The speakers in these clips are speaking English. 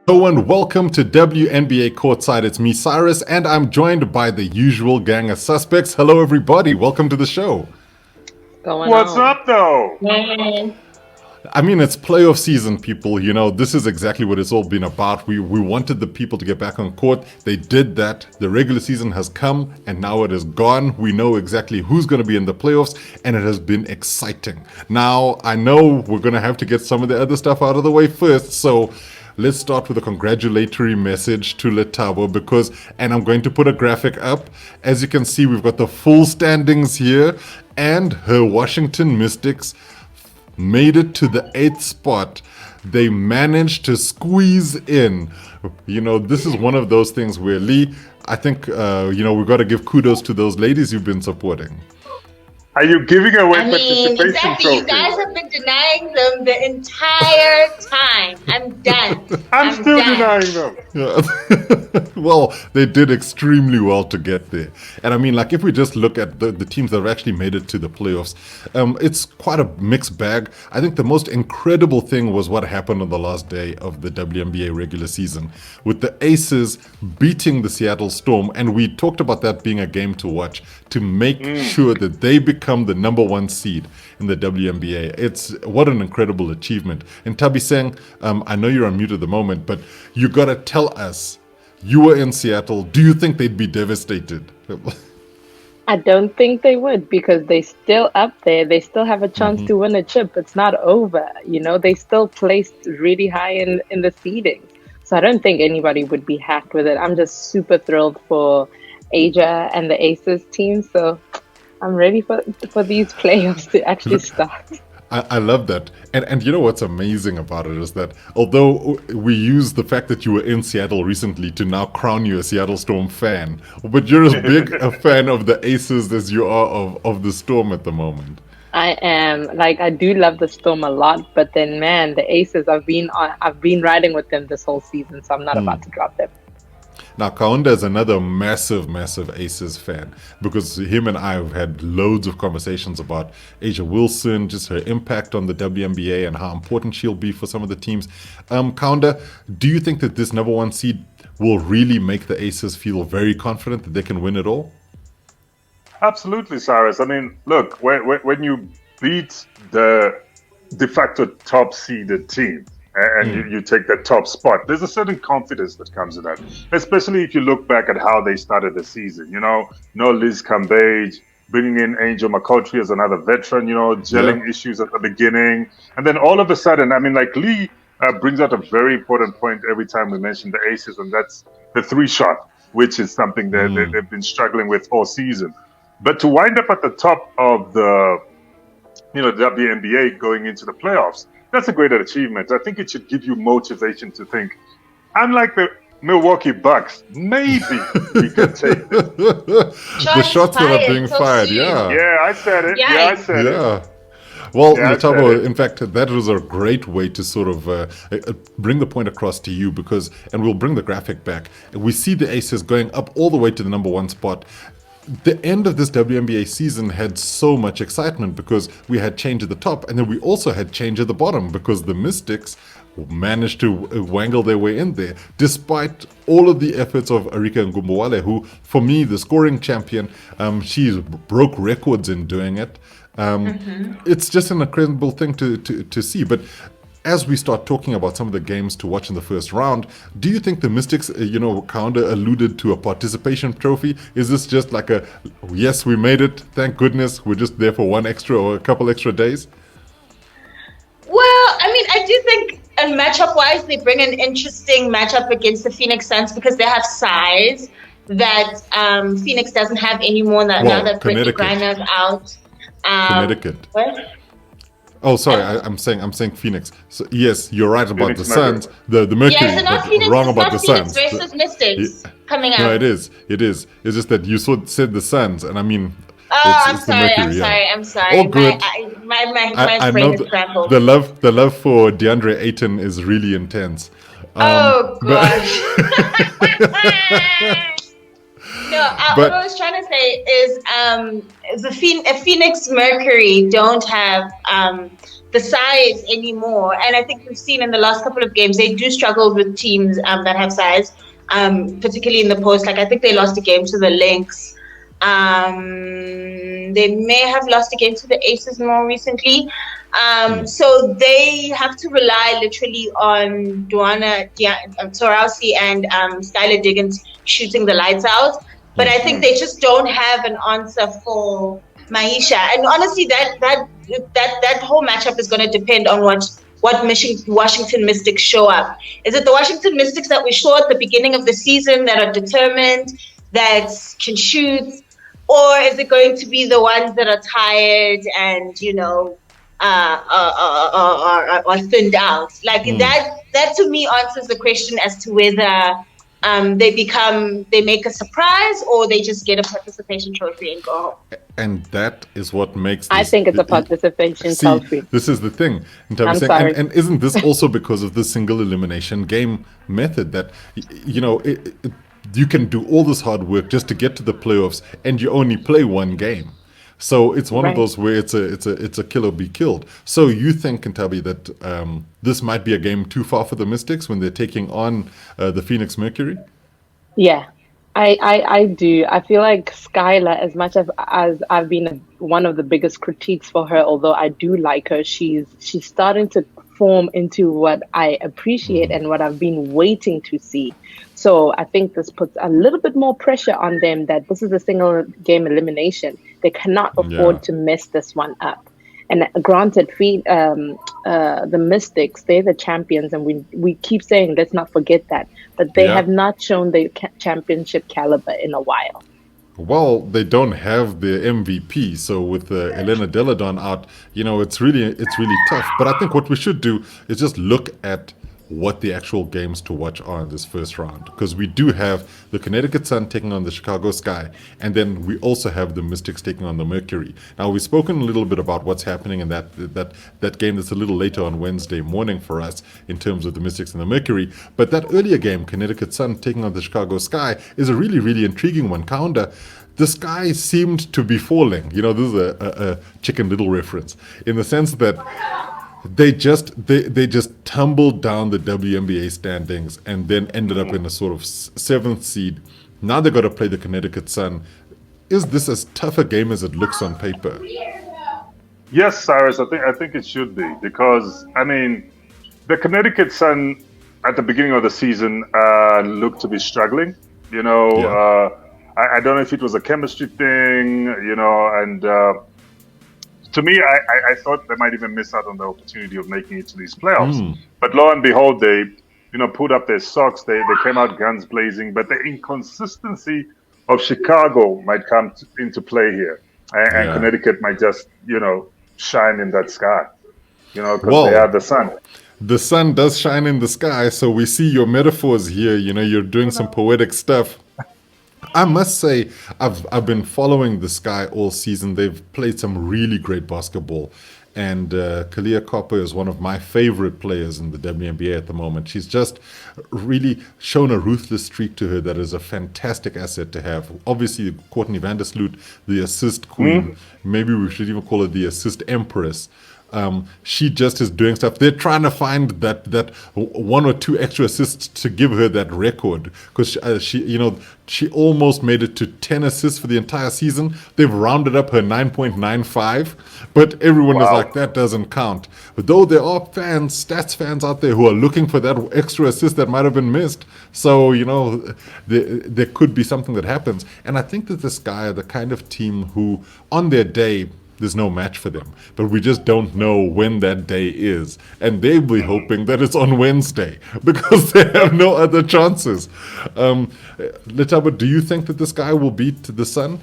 Hello and welcome to WNBA Courtside. It's me, Cyrus, and I'm joined by the usual gang of suspects. Hello, everybody. Welcome to the show. What's up, though? I mean, it's playoff season, people. You know, this is exactly what it's all been about. We wanted the people to get back on court. They did that. The regular season has come, and now it is gone. We know exactly who's going to be in the playoffs, and it has been exciting. Now, I know we're going to have to get some of the other stuff out of the way first, so let's start with a congratulatory message to Lethabo because, and I'm going to put a graphic up. As you can see, we've got the full standings here, and her Washington Mystics made it to the 8th spot. They managed to squeeze in. You know, this is one of those things where, Lee, I think, we've got to give kudos to those ladies you've been supporting. Are you giving away participation exactly. trophy? You guys have been denying them the entire time. I'm done. I'm still denying them. Yeah. Well, they did extremely well to get there. And I mean, like, if we just look at the teams that have actually made it to the playoffs, it's quite a mixed bag. I think the most incredible thing was what happened on the last day of the WNBA regular season with the Aces beating the Seattle Storm. And we talked about that being a game to watch to make sure that they become the number 1 seed in the WNBA. It's what an incredible achievement. And Nthabiseng, I know you're on mute at the moment, but you got to tell us, you were in Seattle. Do you think they'd be devastated? I don't think they would because they're still up there. They still have a chance to win a chip. It's not over. You know, they still placed really high in the seedings. So I don't think anybody would be hacked with it. I'm just super thrilled for Asia and the Aces team. So I'm ready for these playoffs to actually start. I love that. And you know what's amazing about it is that although we use the fact that you were in Seattle recently to now crown you a Seattle Storm fan, but you're as big a fan of the Aces as you are of the Storm at the moment. I am. Like, I do love the Storm a lot, but then, man, the Aces, I've been riding with them this whole season, so I'm not about to drop them. Now, Kaunda is another massive, massive Aces fan because him and I have had loads of conversations about A'ja Wilson, just her impact on the WNBA and how important she'll be for some of the teams. Kaunda, do you think that this number 1 seed will really make the Aces feel very confident that they can win it all? Absolutely, Cyrus. I mean, look, when you beat the de facto top seeded team, and you take that top spot, there's a certain confidence that comes with that, especially if you look back at how they started the season. You know, no Liz Cambage, bringing in Angel McCoughtry as another veteran, you know, gelling issues at the beginning. And then all of a sudden, I mean, like Lee brings out a very important point every time we mention the Aces, and that's the 3-shot, which is something that they've been struggling with all season. But to wind up at the top of the WNBA going into the playoffs, that's a great achievement. I think it should give you motivation to think, unlike the Milwaukee Bucks, maybe we could take this. The shots that are being fired, Yeah, I said it. Yeah, I said it. Well, Lethabo, in fact, that was a great way to sort of bring the point across to you because, and we'll bring the graphic back, we see the Aces going up all the way to the number 1 spot. The end of this WNBA season had so much excitement because we had change at the top and then we also had change at the bottom because the Mystics managed to wangle their way in there despite all of the efforts of Arika Ngumbuwale, who, for me, the scoring champion, she broke records in doing it. It's just an incredible thing to see. But as we start talking about some of the games to watch in the first round, do you think the Mystics, Kaunda alluded to a participation trophy? Is this just like yes, we made it, thank goodness, we're just there for one extra or a couple extra days? Well, I mean, I do think matchup-wise, they bring an interesting matchup against the Phoenix Suns because they have size that Phoenix doesn't have anymore now that Brittany Griner's out. Connecticut. What? Oh, sorry, I'm saying Phoenix. So, yes, you're right about Phoenix the Suns, the Mercury, yeah, so not Phoenix, wrong about the Phoenix Suns. versus Mystics coming out. No, it is. It's just that you said the Suns, and I mean, I'm sorry. All good. My brain is scrambled. The love for DeAndre Ayton is really intense. Oh gosh. What I was trying to say is the Phoenix Mercury don't have the size anymore. And I think we've seen in the last couple of games, they do struggle with teams that have size, particularly in the post. Like I think they lost a game to the Lynx. They may have lost a game to the Aces more recently. So they have to rely literally on Torausi and Skylar Diggins shooting the lights out. But I think they just don't have an answer for Maisha. And honestly, that whole matchup is going to depend on what Washington Mystics show up. Is it the Washington Mystics that we saw at the beginning of the season that are determined, that can shoot? Or is it going to be the ones that are tired and, are thinned out? Like that to me answers the question as to whether they make a surprise or they just get a participation trophy and go home. And that is what makes I think it's a participation trophy. This is the thing. I'm sorry. And isn't this also because of the single elimination game method that, you can do all this hard work just to get to the playoffs and you only play one game. So it's one of those where it's a kill or be killed. So you think, Nthabi, that this might be a game too far for the Mystics when they're taking on the Phoenix Mercury? Yeah, I do. I feel like Skylar, as much as I've been one of the biggest critiques for her, although I do like her, she's starting to form into what I appreciate and what I've been waiting to see. So I think this puts a little bit more pressure on them that this is a single game elimination. They cannot afford to mess this one up. And granted, the Mystics, they're the champions, and we keep saying, let's not forget that. But they have not shown the championship caliber in a while. Well, they don't have the MVP, so with Elena Deladon out, it's really tough. But I think what we should do is just look at what the actual games to watch are in this first round, because we do have the Connecticut Sun taking on the Chicago Sky, and then we also have the Mystics taking on the Mercury. Now, we've spoken a little bit about what's happening in that game that's a little later on Wednesday morning for us in terms of the Mystics and the Mercury, but that earlier game, Connecticut Sun taking on the Chicago Sky, is a really, really intriguing one. Kaunda, the sky seemed to be falling. This is a Chicken Little reference, in the sense that they just tumbled down the WNBA standings and then ended up in a sort of 7th seed. Now they've got to play the Connecticut Sun. Is this as tough a game as it looks on paper? Yes, Cyrus, I think it should be, because the Connecticut Sun at the beginning of the season looked to be struggling. I don't know if it was a chemistry thing, and to me, I thought they might even miss out on the opportunity of making it to these playoffs. But lo and behold, they, pulled up their socks. They came out guns blazing. But the inconsistency of Chicago might come into play here. And Connecticut might just, shine in that sky, because they are the sun. The sun does shine in the sky. So we see your metaphors here. You're doing some poetic stuff. I must say, I've been following the Sky all season. They've played some really great basketball. And Kalia Copper is one of my favorite players in the WNBA at the moment. She's just really shown a ruthless streak to her that is a fantastic asset to have. Obviously, Courtney Vandersloot, the assist queen. Maybe we should even call her the assist empress. She just is doing stuff. They're trying to find that 1 or 2 extra assists to give her that record, because she almost made it to 10 assists for the entire season. They've rounded up her 9.95, but everyone is like, that doesn't count. But though there are stats fans out there who are looking for that extra assist that might have been missed. So, there could be something that happens. And I think that the Sky are the kind of team who, on their day, there's no match for them, but we just don't know when that day is, and they'll be hoping that it's on Wednesday because they have no other chances. Lethabo, do you think that this guy will beat the Sun?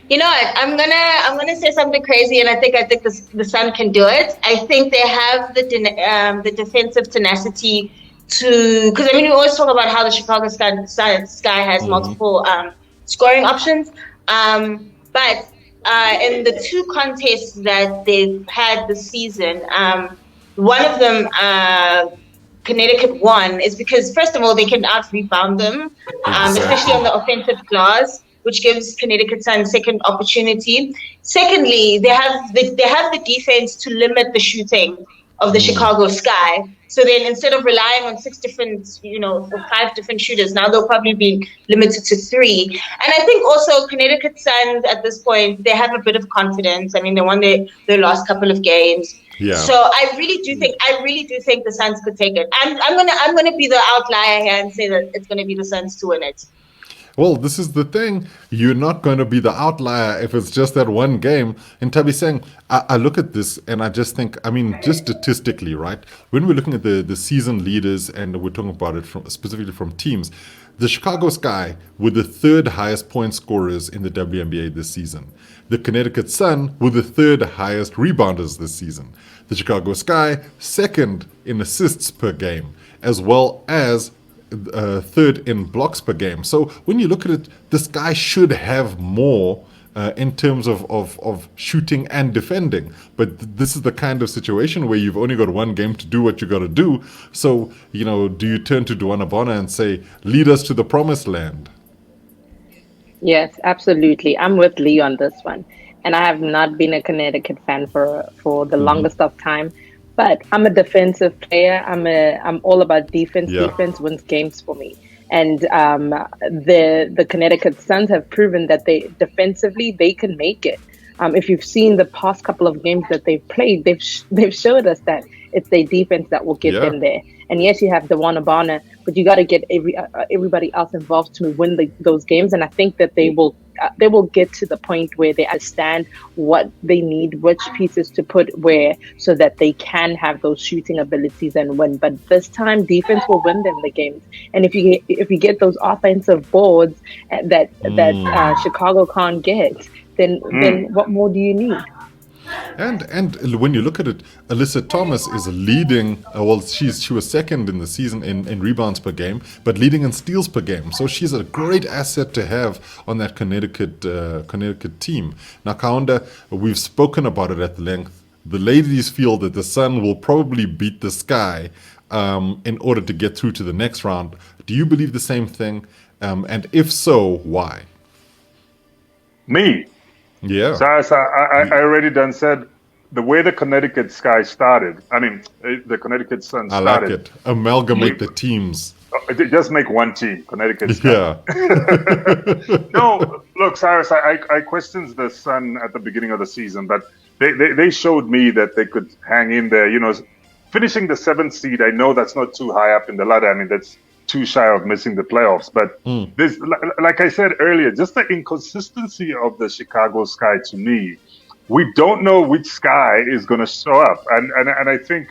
You know what? I'm gonna say something crazy, and I think the Sun can do it. I think they have the defensive tenacity to, because we always talk about how the Chicago Sky has multiple scoring options, but in the 2 contests that they've had this season, one of them, Connecticut won, is because, first of all, they can out-rebound them, especially on the offensive glass. which gives Connecticut Sun second opportunity. Secondly, they have the defense to limit the shooting of the Chicago Sky. So then instead of relying on 6 different, or 5 different shooters, now they'll probably be limited to 3. And I think also Connecticut Suns at this point, they have a bit of confidence. I mean, they won their last couple of games. Yeah. So I really do think the Suns could take it. I'm gonna be the outlier here and say that it's gonna be the Suns to win it. Well, this is the thing. You're not going to be the outlier if it's just that one game. And Nthabiseng, I look at this and I just think, I mean, just statistically, right? When we're looking at the season leaders and we're talking about it specifically from teams, the Chicago Sky were the 3rd highest point scorers in the WNBA this season. The Connecticut Sun were the 3rd highest rebounders this season. The Chicago Sky, 2nd in assists per game, as well as 3rd in blocks per game. So when you look at it, this guy should have more in terms of shooting and defending. But this is the kind of situation where you've only got one game to do what you got to do. So, do you turn to Nthabiseng and say, lead us to the promised land? Yes, absolutely. I'm with Lee on this one. And I have not been a Connecticut fan for the longest of time. But I'm a defensive player. I'm all about defense. Yeah. Defense wins games for me. And the Connecticut Suns have proven that defensively they can make it. If you've seen the past couple of games that they've played, they've showed us that it's their defense that will get them there. And yes, you have Nthabiseng, but you got to get everybody else involved to win those games. And I think that they will get to the point where they understand what they need, which pieces to put where, so that they can have those shooting abilities and win. But this time, defense will win them the games. And if you get those offensive boards that Chicago can't get, then what more do you need? And when you look at it, Alyssa Thomas is leading. She was 2nd in the season in rebounds per game, but leading in steals per game. So she's a great asset to have on that Connecticut team. Now, Kaunda, we've spoken about it at length. The ladies feel that the Sun will probably beat the Sky in order to get through to the next round. Do you believe the same thing? And if so, why? Me? Yeah. So I already done said the way the Connecticut Sky started. I mean, the Connecticut Sun started. I like it. Amalgamate the teams. Just make one team, Connecticut Sky. Yeah. No, look, Cyrus, I questioned the Sun at the beginning of the season, but they showed me that they could hang in there. Finishing the 7th seed, I know that's not too high up in the ladder. I mean, that's too shy of missing the playoffs. But this, like I said earlier, just the inconsistency of the Chicago Sky to me, we don't know which Sky is going to show up. And I think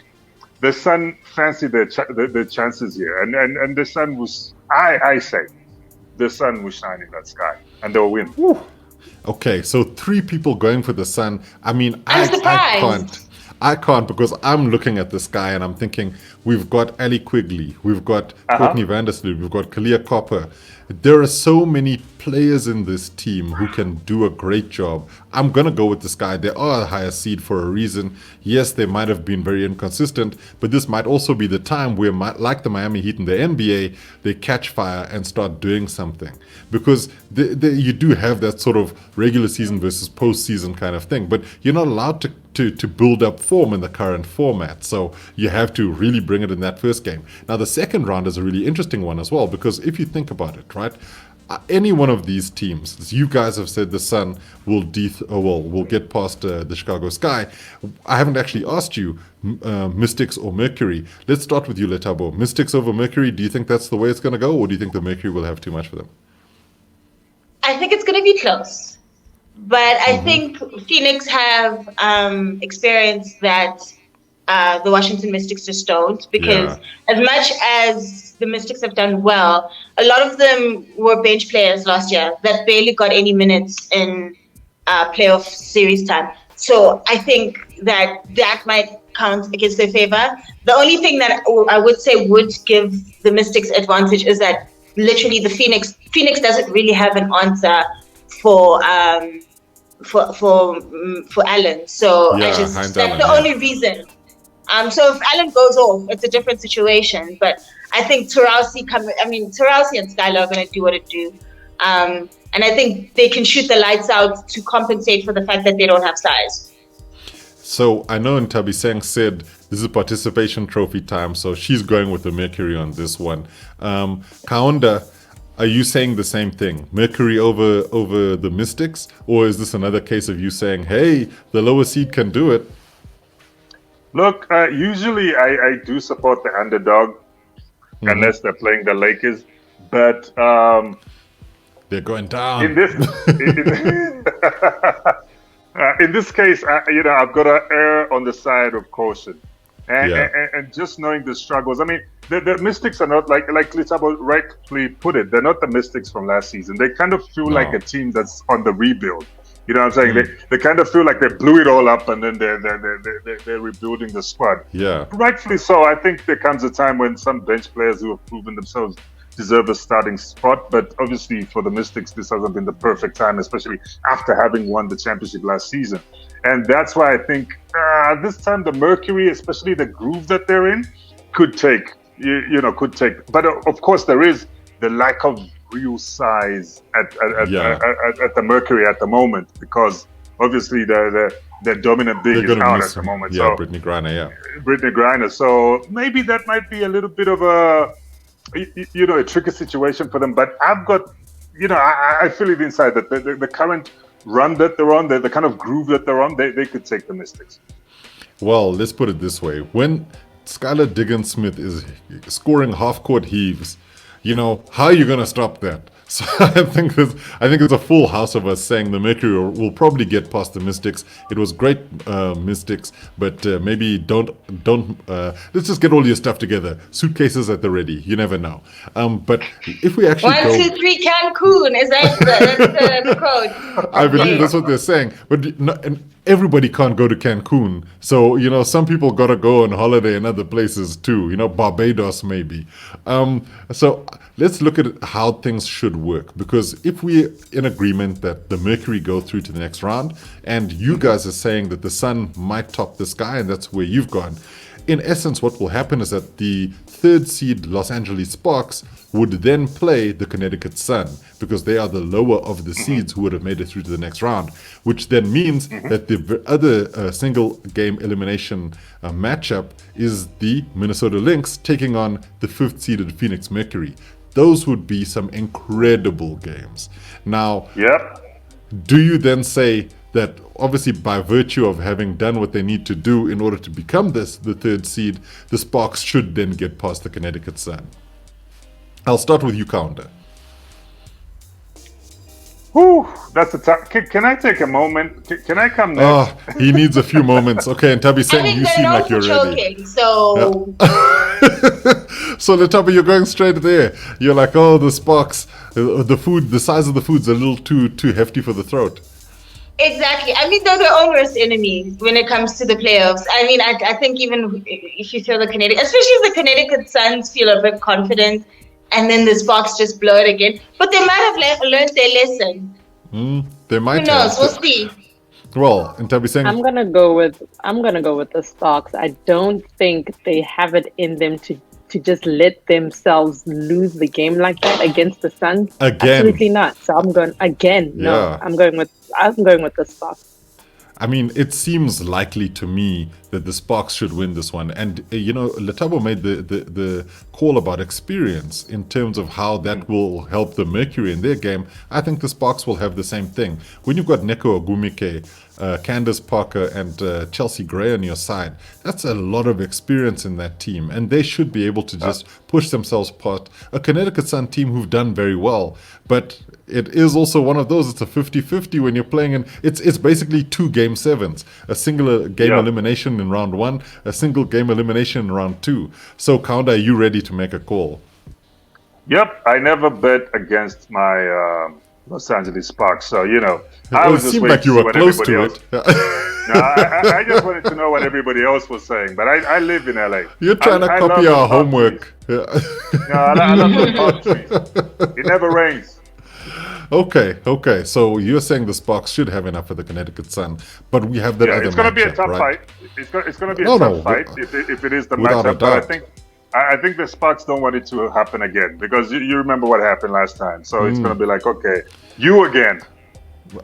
the Sun fancy their chances here. And the Sun was, I say, the Sun will shine in that Sky and they'll win. Woo. Okay, so 3 people going for the Sun. I mean, I can't because I'm looking at this guy and I'm thinking, we've got Ali Quigley, we've got Courtney Vandersloot, we've got Kalia Copper. There are so many players in this team who can do a great job. I'm going to go with this guy. They are a higher seed for a reason. Yes, they might have been very inconsistent, but this might also be the time where, like the Miami Heat in the NBA, they catch fire and start doing something. Because you do have that sort of regular season versus postseason kind of thing, but you're not allowed to build up form in the current format. So you have to really bring it in that first game. Now, the second round is a really interesting one as well, because if you think about it, right? Any one of these teams, as you guys have said, the Sun will get past the Chicago Sky. I haven't actually asked you, Mystics or Mercury. Let's start with you, Lethabo. Mystics over Mercury, do you think that's the way it's going to go, or do you think the Mercury will have too much for them? I think it's going to be close. But I think Phoenix have experienced that the Washington Mystics just don't, because as much as the Mystics have done well, a lot of them were bench players last year that barely got any minutes in playoff series time. So I think that might count against their favor. The only thing that I would say would give the Mystics advantage is that literally the Phoenix doesn't really have an answer for Allen. So that's the only reason. So if Allen goes off, it's a different situation. But I think Taurasi and Skylar are going to do what it do. And And I think they can shoot the lights out to compensate for the fact that they don't have size. So I know Nthabiseng said this is participation trophy time, so she's going with the Mercury on this one. Kaunda, are you saying the same thing? Mercury over the Mystics? Or is this another case of you saying, hey, the lower seed can do it? Look, usually I do support the underdog, unless they're playing the Lakers. But they're going down. In this case, I've got to err on the side of caution. And just knowing the struggles. I mean, the Mystics are not like Lethabo rightly put it. They're not the Mystics from last season. They kind of feel like a team that's on the rebuild. You know what I'm saying? They kind of feel like they blew it all up and then they're rebuilding the squad. Yeah. Rightfully so. I think there comes a time when some bench players who have proven themselves deserve a starting spot. But obviously for the Mystics, this hasn't been the perfect time, especially after having won the championship last season. And that's why I think this time the Mercury, especially the groove that they're in, could take. But of course, there is the lack of real size at the Mercury at the moment, because obviously the dominant big is out at the moment. Yeah, so Brittany Griner. So maybe that might be a little bit of a tricky situation for them. But I've got, I feel it inside that the current run that they're on, the kind of groove that they're on, they could take the Mystics. Well, let's put it this way: when Skylar Diggins-Smith is scoring half-court heaves, how are you going to stop that? So I think it's a full house of us saying the Mercury will probably get past the Mystics. It was great, Mystics, but maybe don't. Let's just get all your stuff together. Suitcases at the ready. You never know. But if we actually 1, 2, 3, Cancun. Is that the code? I believe that's what they're saying. But and everybody can't go to Cancun. So some people gotta go on holiday in other places too. Barbados maybe. So let's look at how things should work, because if we're in agreement that the Mercury go through to the next round, and you guys are saying that the Sun might top the Sky, and that's where you've gone, in essence what will happen is that the third seed Los Angeles Sparks would then play the Connecticut Sun, because they are the lower of the seeds who would have made it through to the next round, which then means that the other single game elimination matchup is the Minnesota Lynx taking on the fifth seeded Phoenix Mercury. Those would be some incredible games. Now, do you then say that obviously by virtue of having done what they need to do in order to become the third seed, the Sparks should then get past the Connecticut Sun? I'll start with you, Kaunda. Whew, that's a tough. Can I take a moment? Can I come next? Oh, he needs a few moments. Okay, and Nthabiseng, you seem like you're ready. So, so Lethabo, you're going straight there. You're like, oh, the Sparks, the food, the size of the food's a little too hefty for the throat. Exactly. I mean, they're their own worst enemies when it comes to the playoffs. I mean, I think even if you throw the Connecticut, especially if the Connecticut Suns feel a bit confident, and then the Sparks just blow it again. But they might have learned their lesson. They might. Who knows? We'll see. Well, Nthabiseng, I'm gonna go with the Sparks. I don't think they have it in them to just let themselves lose the game like that against the Suns. Again. Absolutely not. So I'm going again. No, Yeah. I'm going with the Sparks. I mean, it seems likely to me that the Sparks should win this one. And, Lethabo made the call about experience in terms of how that will help the Mercury in their game. I think the Sparks will have the same thing. When you've got Neko Ogumike, Candace Parker, and Chelsea Gray on your side, that's a lot of experience in that team. And they should be able to just push themselves past a Connecticut Sun team who've done very well. But it is also one of those, it's a 50-50 when you're playing in, it's basically 2 game sevens, a single game elimination in round 1, a single game elimination in round 2. So Kaunda, are you ready to make a call? Yep, I never bet against my Los Angeles Sparks, so I was it just seemed waiting like you to see were what close everybody to else. it. No, I just wanted to know what everybody else was saying, but I live in LA. You're trying to copy our homework. No, I love the palm trees. It never rains. Okay. So you're saying the Sparks should have enough for the Connecticut Sun, but we have that other it's going to be a matchup, tough right? fight. It's going to be a tough fight if it is the without a matchup. But I doubt. think I think the Sparks don't want it to happen again because you remember what happened last time. So it's going to be like, okay, you again.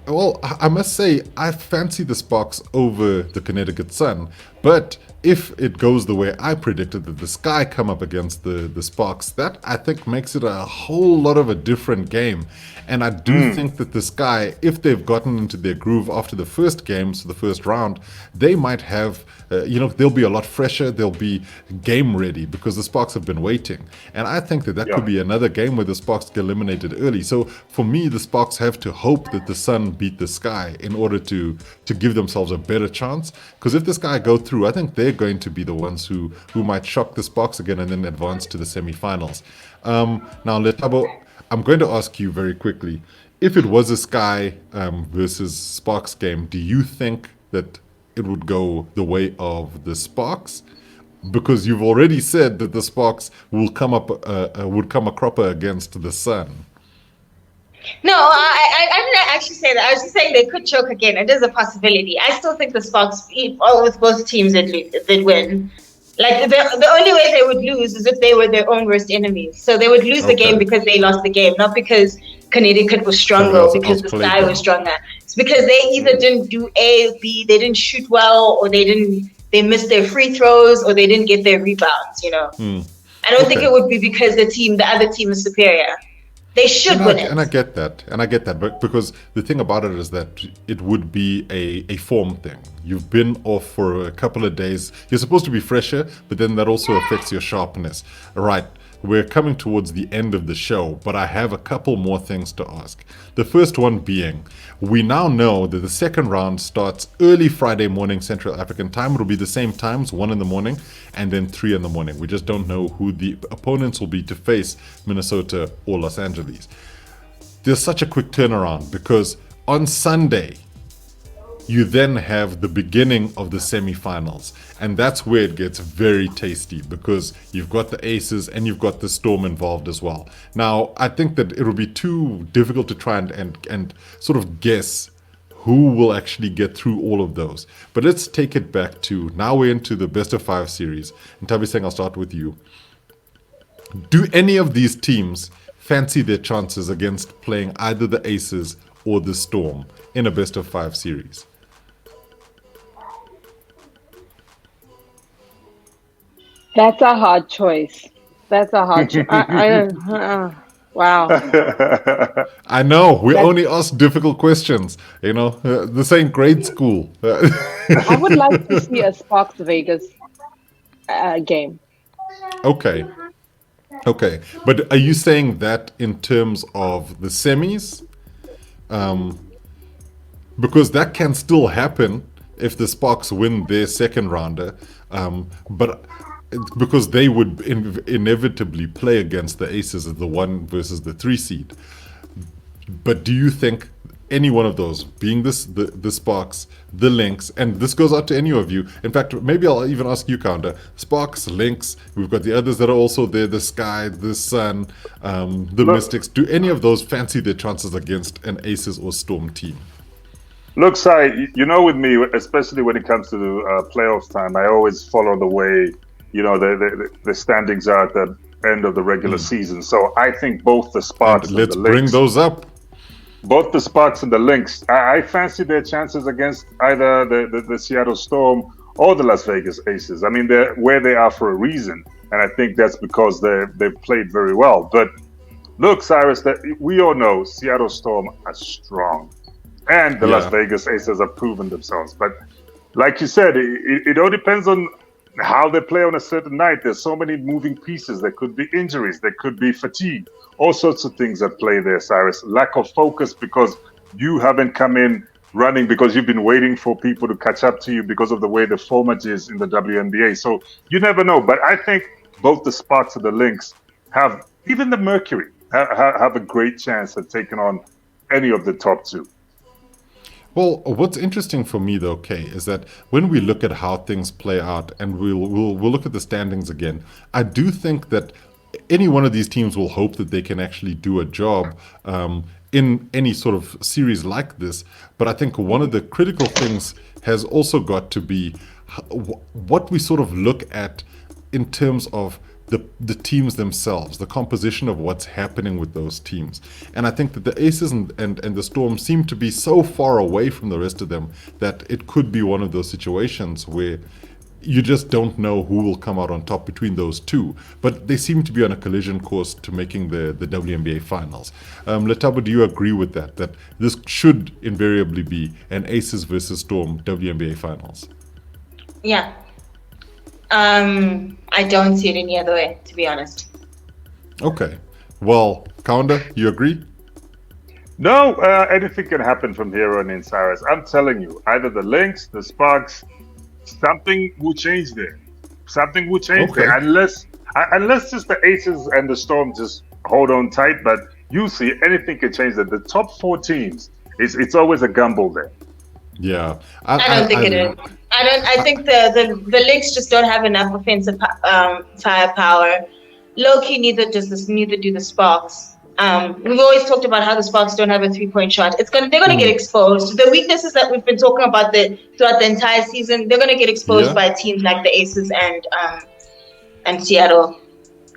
Well, I must say, I fancy the Sparks over the Connecticut Sun, but if it goes the way I predicted, that the Sky come up against the Sparks, that I think makes it a whole lot of a different game. And I do think that the Sky, if they've gotten into their groove after the first game, so the first round, they might have, they'll be a lot fresher, they'll be game ready because the Sparks have been waiting. And I think that could be another game where the Sparks get eliminated early. So for me, the Sparks have to hope that the Sun beat the Sky in order to give themselves a better chance. Because if the Sky go through, I think they're going to be the ones who might shock the Sparks again and then advance to the semifinals. Now, Lethabo, I'm going to ask you very quickly, if it was a Sky versus Sparks game, do you think that it would go the way of the Sparks? Because you've already said that the Sparks would come a cropper against the Sun. No, I didn't actually say that. I was just saying they could choke again. It is a possibility. I still think the Sparks, with both teams that win. Like the only way they would lose is if they were their own worst enemies. So they would lose the game because they lost the game, not because Connecticut was stronger or because the Sky was stronger. It's because they either didn't do A or B, they didn't shoot well, or they missed their free throws, or they didn't get their rebounds. I don't think it would be because the other team is superior. They should win it. And I get that. But because the thing about it is that it would be a form thing. You've been off for a couple of days. You're supposed to be fresher, but then that also affects your sharpness. Right. We're coming towards the end of the show, but I have a couple more things to ask. The first one being, we now know that the second round starts early Friday morning Central African time. It'll be the same times, 1 in the morning and then 3 in the morning. We just don't know who the opponents will be to face, Minnesota or Los Angeles. There's such a quick turnaround because on Sunday, you then have the beginning of the semifinals. And that's where it gets very tasty because you've got the Aces and you've got the Storm involved as well. Now, I think that it will be too difficult to try and sort of guess who will actually get through all of those. But let's take it back to, now we're into the best of 5 series. And Nthabiseng, I'll start with you. Do any of these teams fancy their chances against playing either the Aces or the Storm in a best of 5 series? That's a hard choice. Wow. I know. We only ask difficult questions. This ain't grade school. I would like to see a Sparks Vegas game. Okay. But are you saying that in terms of the semis? Because that can still happen if the Sparks win their second rounder. But because they would inevitably play against the Aces as the 1 versus the 3 seed. But do you think any one of those, being the Sparks, the Lynx, and this goes out to any of you, in fact, maybe I'll even ask you, Kaunda, Sparks, Lynx, we've got the others that are also there, the Sky, the Sun, the Mystics, do any of those fancy their chances against an Aces or Storm team? Look, Sai, with me, especially when it comes to the playoffs time, I always follow the way the standings are at the end of the regular season. So I think both the Sparks and the Lynx. Let's bring those up. Both the Sparks and the Lynx, I fancy their chances against either the Seattle Storm or the Las Vegas Aces. I mean, they're where they are for a reason, and I think that's because they've played very well. But look, Cyrus, that we all know Seattle Storm are strong, and the Las Vegas Aces have proven themselves. But like you said, it all depends on how they play on a certain night. There's so many moving pieces. There could be injuries. There could be fatigue. All sorts of things at play there, Cyrus. Lack of focus because you haven't come in running because you've been waiting for people to catch up to you because of the way the format is in the WNBA. So you never know. But I think both the Sparks and the Lynx have, even the Mercury, have a great chance at taking on any of the top 2. Well, what's interesting for me, though, Kay, is that when we look at how things play out, and we'll look at the standings again, I do think that any one of these teams will hope that they can actually do a job in any sort of series like this. But I think one of the critical things has also got to be what we sort of look at in terms of the teams themselves, the composition of what's happening with those teams. And I think that the Aces and the Storm seem to be so far away from the rest of them that it could be one of those situations where you just don't know who will come out on top between those two. But they seem to be on a collision course to making the WNBA finals. Lethabo, do you agree with that? That this should invariably be an Aces versus Storm WNBA finals? Yeah. I don't see it any other way, to be honest. Okay. Well, Kaunda, you agree? No, anything can happen from here on in, Cyrus. I'm telling you, either the Lynx, the Sparks, something will change there. Something will change there, unless just the Aces and the Storm just hold on tight. But you see, anything can change there. The top 4 teams, it's always a gamble there. Yeah, I don't think it is. I think the Lynx just don't have enough offensive firepower. Low-key, neither do the Sparks. We've always talked about how the Sparks don't have a 3-point shot. They're gonna get exposed. The weaknesses that we've been talking about throughout the entire season, they're gonna get exposed by teams like the Aces and Seattle.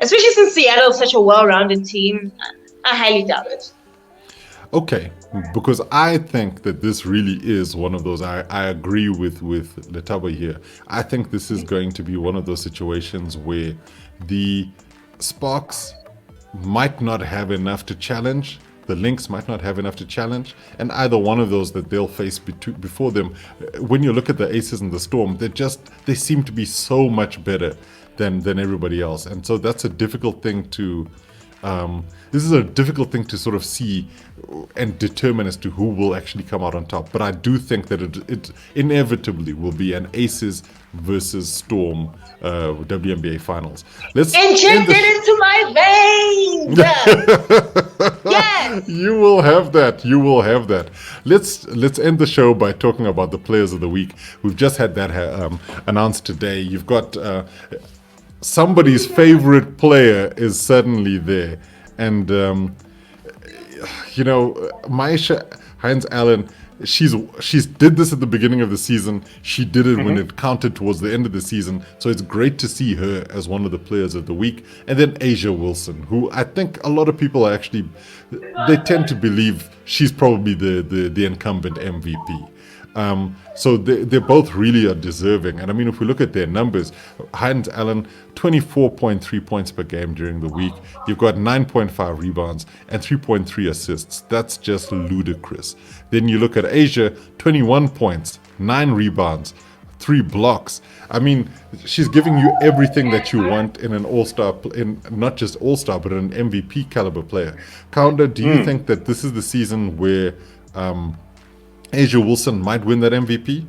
Especially since Seattle is such a well-rounded team, I highly doubt it. Okay, because I think that this really is one of those. I agree with Lethabo here. I think this is going to be one of those situations where the Sparks might not have enough to challenge. The Lynx might not have enough to challenge, and either one of those that they'll face before them. When you look at the Aces and the Storm, they seem to be so much better than everybody else, and so that's a difficult thing to. This is a difficult thing to sort of see and determine as to who will actually come out on top. But I do think that it inevitably will be an Aces versus Storm WNBA finals. Let's inject it into my veins. Yes, you will have that. You will have that. Let's end the show by talking about the players of the week. We've just had that announced today. You've got. Somebody's favorite player is suddenly there. And, Maisha Hines-Allen, she's did this at the beginning of the season. She did it when it counted towards the end of the season. So it's great to see her as one of the players of the week. And then A'ja Wilson, who I think a lot of people are actually, they tend to believe she's probably the incumbent MVP. So they both really are deserving. And I mean, if we look at their numbers, Hines-Allen, 24.3 points per game during the week. You've got 9.5 rebounds and 3.3 assists. That's just ludicrous. Then you look at A'ja, 21 points, 9 rebounds, 3 blocks. I mean, she's giving you everything that you want in an all-star, in not just all-star, but an MVP caliber player. Kaunda, do you think that this is the season where A'ja Wilson might win that MVP?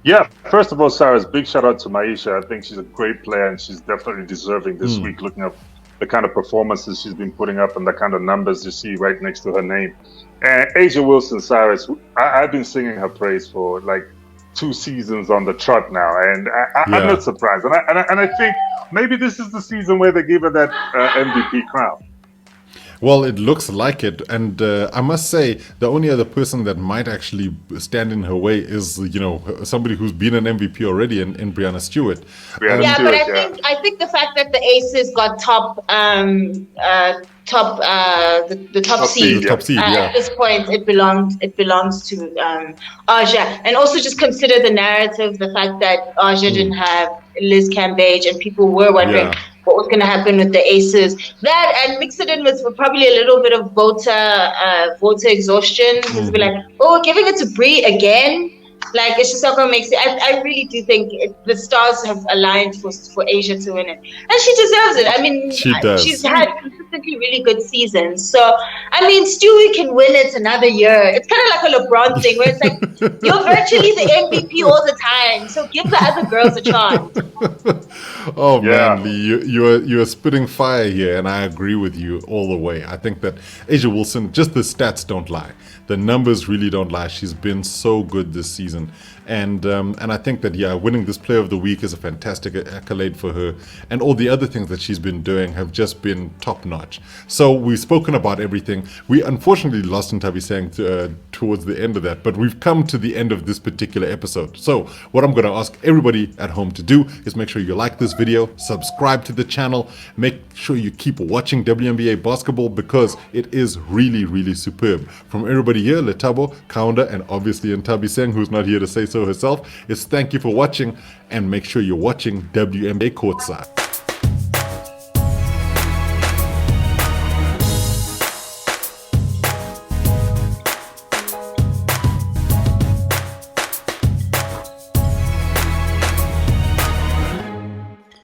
Yeah, first of all, Cyrus, big shout out to Maisha. I think she's a great player and she's definitely deserving this week, looking at the kind of performances she's been putting up and the kind of numbers you see right next to her name. And A'ja Wilson, Cyrus, I've been singing her praise for like 2 seasons on the trot now, and I'm not surprised. And I think maybe this is the season where they give her that MVP crown. Well, it looks like it, and I must say the only other person that might actually stand in her way is, somebody who's been an MVP already in Breanna Stewart. I think the fact that the Aces got the top seed. At this point, it belongs to A'ja, and also just consider the narrative, the fact that A'ja didn't have Liz Cambage, and people were wondering what was going to happen with the Aces. That, and mix it in with probably a little bit of voter exhaustion. Just be like, giving it to Bree again. Like, it's just not going to make sense. I really do think the stars have aligned for A'ja to win it. And she deserves it. I mean, she's had consistently really good seasons. So, I mean, Stewie can win it another year. It's kind of like a LeBron thing where it's like, you're virtually the MVP all the time. So give the other girls a chance. Man, Lee, you are spitting fire here, and I agree with you all the way. I think that A'ja Wilson, just the stats don't lie. The numbers really don't lie. She's been so good this season. And I think that, winning this Player of the Week is a fantastic accolade for her. And all the other things that she's been doing have just been top-notch. So we've spoken about everything. watching. We unfortunately lost Nthabiseng towards the end of that, but we've come to the end of this particular episode. So what I'm going to ask everybody at home to do is make sure you like this video, subscribe to the channel, make sure you keep watching WNBA basketball because it is really, really superb. From everybody here, Lethabo, Kaunda, and obviously Nthabiseng, who's not here to say so herself, is thank you for watching, and make sure you're watching WNBA Courtside.